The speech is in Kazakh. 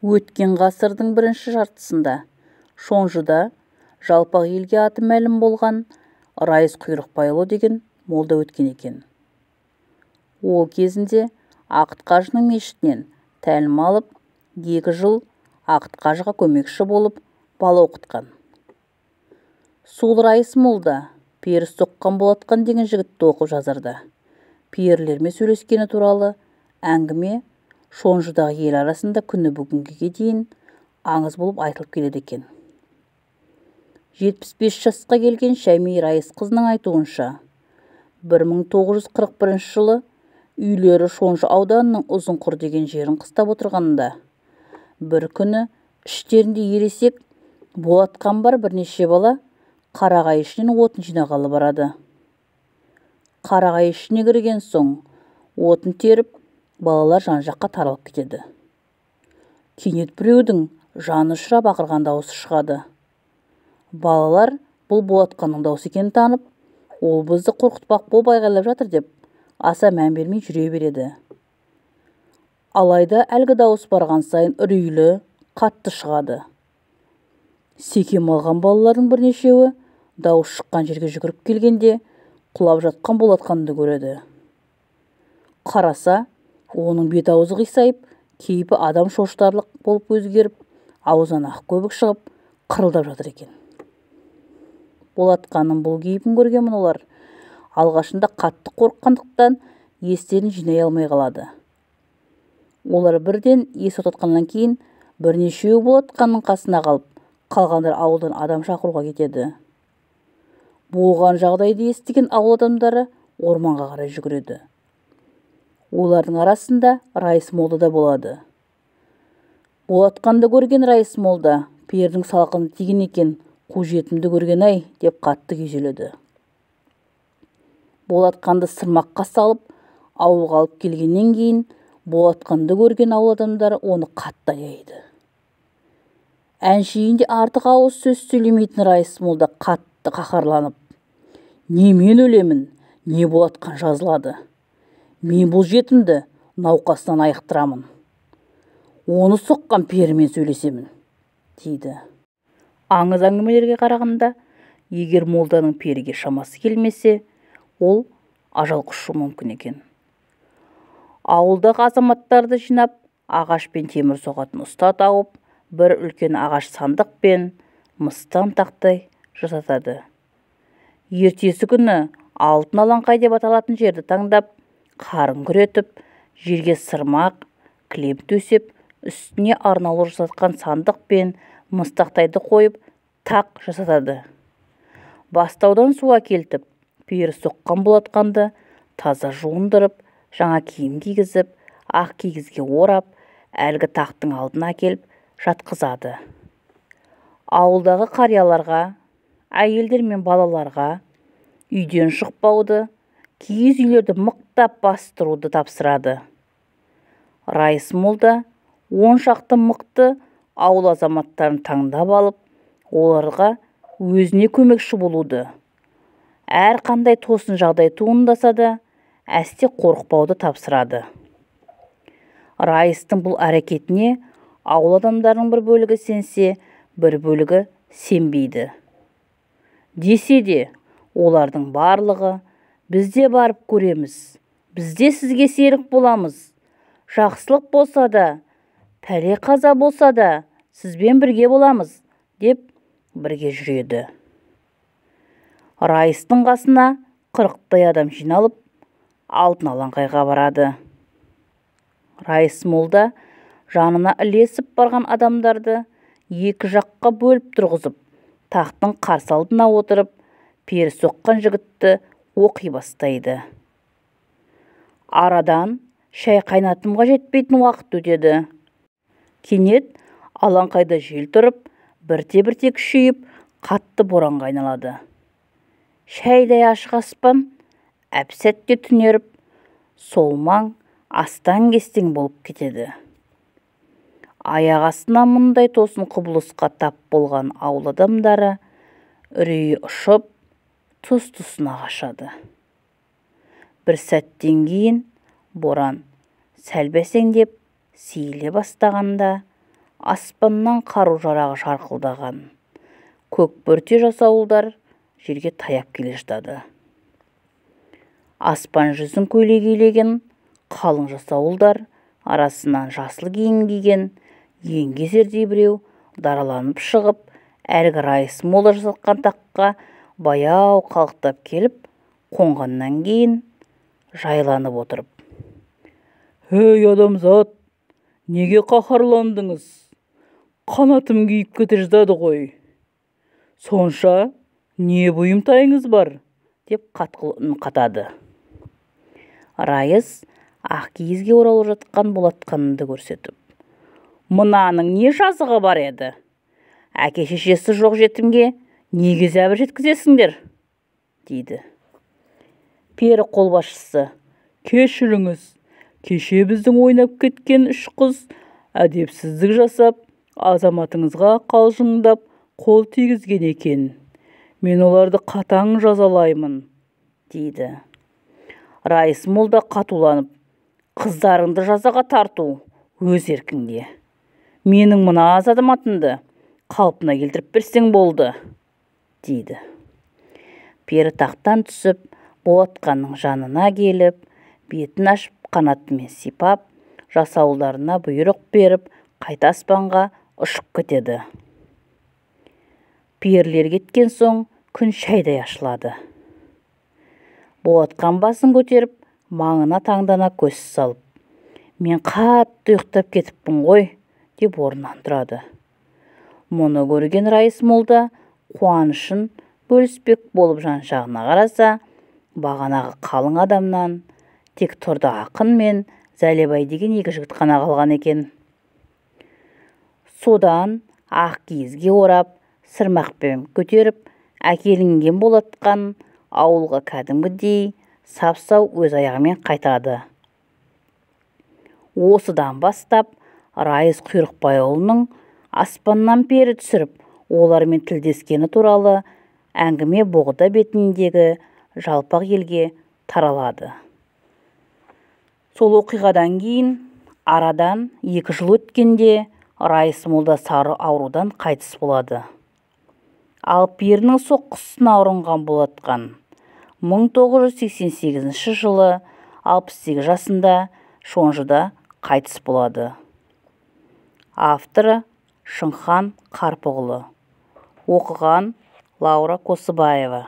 Өткен ғасырдың бірінші жартысында Шонжыда жалпақ елге аты мәлім болған Райыс Құйрықбайұлы деген молда өткен екен. Ол кезінде Ақыт қажының мешітінен тәлім алып, 2 жыл Ақыт қажыға көмекші болып бала оқытқан. Сол Райыс молда пері соққан болатқан деген жігітті оқып жазырды. Перілермен сөйлескені туралы әңгіме Шонжыдағы ел арасында күні бүгінге дейін аңыз болып айтылып келеді екен. 75 жасқа келген Шәймей Райыс қызының айтуынша, 1941 жылы үйлері Шонжы ауданының Ұзынқұр деген жерін қыстап отырғанында, бір күні іштерінде ересек болатқан бар бірнеше бала қарағай ішінен отын жинағалы барады. Қарағай ішіне кірген соң отын теріп, балалар жан-жаққа таралып кетеді. Кенет біреудің жаны ұшырап ақырған дауысы шығады. Балалар бұл болатқанның дауысы екенін танып, ол бізді қорқытпақ болып айғайлап жатыр деп, аса мән бермей жүре береді. Алайда әлгі дауыс барған сайын үрейлі, қатты шығады. Секем алған балалардың бірнешеуі дауыс шыққан жерге жүгіріп келгенде, құлап жатқан болатқанды көреді. Қараса, оның бет-аузы қисайып, кейпі адам шошытарлық болып өзгеріп, аузынан ақ көбік шығып, қырылдап жатыр екен. Болатқанның бұл кейпін көрген мұнылар алғашында қатты қорыққандықтан естерін жинай алмай қалады. Олар бірден ес отатқаннан кейін бірнешеуі болатқанның қасына қалып, қалғандар ауылдан адам шақыруға кетеді. Болған жағдайды естіген ауыл адамдары орманға қарай жүгіреді. Олардың арасында Райыс молда да болады. Болатқанды көрген Райыс молда пердің салқыны тиген екен, қу жетімді көрген-ай деп қатты күйзеледі. Болатқанды сырмаққа салып, ауылға алып келгеннен кейін болатқанды көрген ауыл адамдары оны қатты аяйды. Әншейінде артық ауыз сөз сөйлемейтін Райыс молда қатты қаһарланып, не мен өлемін, не болатқан жазылады. Мен бұл жетімді науқастан айықтырамын. Оны соққан перімен сөйлесемін, дейді. Аңыз әңгімелерге қарағанда, егер молданың періге шамасы келмесе, ол ажал құшуы мүмкін екен. Ауылдағы азаматтарды жинап, ағаш пен темір соғатын ұста тауып, бір үлкен ағаш сандық пен мыстан тақтай жасатады. Ертесі күні алтын алаңқай деп аталатын жерді таңдап, қарын күретіп, жерге сырмақ, кілем төсеп, үстіне арнаулы жасатқан сандық пен мыстақтайды қойып, тақ жасатады. Бастаудан су әкелтіп, пері соққан болатқанды таза жуындырып, жаңа киім кигізіп, ақ кигізге орап, әлгі тақтың алдына әкеліп жатқызады. Ауылдағы қарияларға, әйелдер мен балаларға үйден шықпауды, киіз үйлерді мықтап бастыруды тапсырады. Райыс молда 10 шақты мықты ауыл азаматтарын таңдап алып, оларға өзіне көмекші болуды, әр қандай тосын жағдай туындаса да, әсте қорықпауды тапсырады. Райыстың бұл әрекетіне ауыл адамдарының бір бөлігі сенсе, бір бөлігі сенбейді. Десе де, олардың барлығы бізде барып көреміз, бізде сізге серік боламыз, жақсылық болса да, пәле қаза болса да, сізбен бірге боламыз, деп бірге жүреді. Райыстың қасына 40-тай адам жиналып, алтын алаңқайға барады. Райыс молда жанына ілесіп барған адамдарды 2 жаққа бөліп тұрғызып, тақтың қарсы алдына отырып, пері соққан жігітті оқи бастайды. Арадан шай қайнатымға жетпейтін уақыт өтеді. Кенет алаңқайда жел тұрып, бірте-бірте күшейіп, қатты боранға айналады. Шайдай ашық аспан әп-сәтте түнеріп, сол маң астан-кестең болып кетеді. Аяқ астынан мұндай тосын құбылысқа тап болған ауыл адамдары үрейі ұшып, тұс-тұсына қашады. Бір сәттен кейін боран сәл бәсеңдеп, сейіле бастағанда, аспаннан қару-жарағы шарқылдаған. Көк бөрте жасауылдар жерге таяп келе жатады. Аспан жүзін көйлегейлеген қалың жасауылдар арасынан жасыл киім киген еңгезердей біреу дараланып шығып, әлгі Райыс молда жасатқан таққа баяу қалықтап келіп, қонғаннан кейін жайланып отырып: «Ей адамзат, неге қаһарландыңыз? Қанатым күйіп кете жаздады ғой. Сонша не бұйымтайыңыз бар?» деп қатқыл үн қатады. Райыс ақ киізге оралып жатқан болатқанды көрсетіп: «Мынаның не жазығы бар еді? Әке-шешесі жоқ жетімге неге зәбір жеткізесіңдер?» дейді. Пері қолбасшысы: «Кешіріңіз, кеше біздің ойнап кеткен 3 қыз әдепсіздік жасап, азаматыңызға қалжыңдап қол тигізген екен. Мен оларды қатаң жазалаймын», дейді. Райыс молда қатуланып: «Қыздарыңды жазаға тарту өз еркіңде. Менің мына азаматымды қалпына келтіріп берсең болды», дейді. Пері тақтан түсіп, болатқанның жанына келіп, бетін ашып, қанатымен сипап, жасауылдарына бұйрық беріп, қайта аспанға ұшып кетеді. Перілер кеткен соң күн шайдай ашылады. Болатқан басын көтеріп, маңына таңдана көз салып: «Мен қатты ұйықтап кетіппін ғой», деп орнынан тұрады. Мұны көрген Райыс молда қуанышын бөліспек болып жан-жағына қараса, бағанағы қалың адамнан тек Тұрда ақын мен Зәлебай деген 2 жігіт қана қалған екен. Содан ақ киізге орап, сырмақпен көтеріп, әкелінген болатқан ауылға кәдімгідей сап-сау өз аяғымен қайтады. Осыдан бастап Райыс Құйрықбайұлының аспаннан пері түсіріп, олармен тілдескені туралы әңгіме Боғда бетіндегі жалпақ елге таралады. Сол оқиғадан кейін арадан 2 жыл өткенде Райыс молда сары аурудан қайтыс болады. Ал перінің соққысына ұрынған болатқан 1988 жылы 68 жасында Шонжыда қайтыс болады. Авторы Шыңхан Қарпығұлы. Оқыған Лаура Қосыбаева.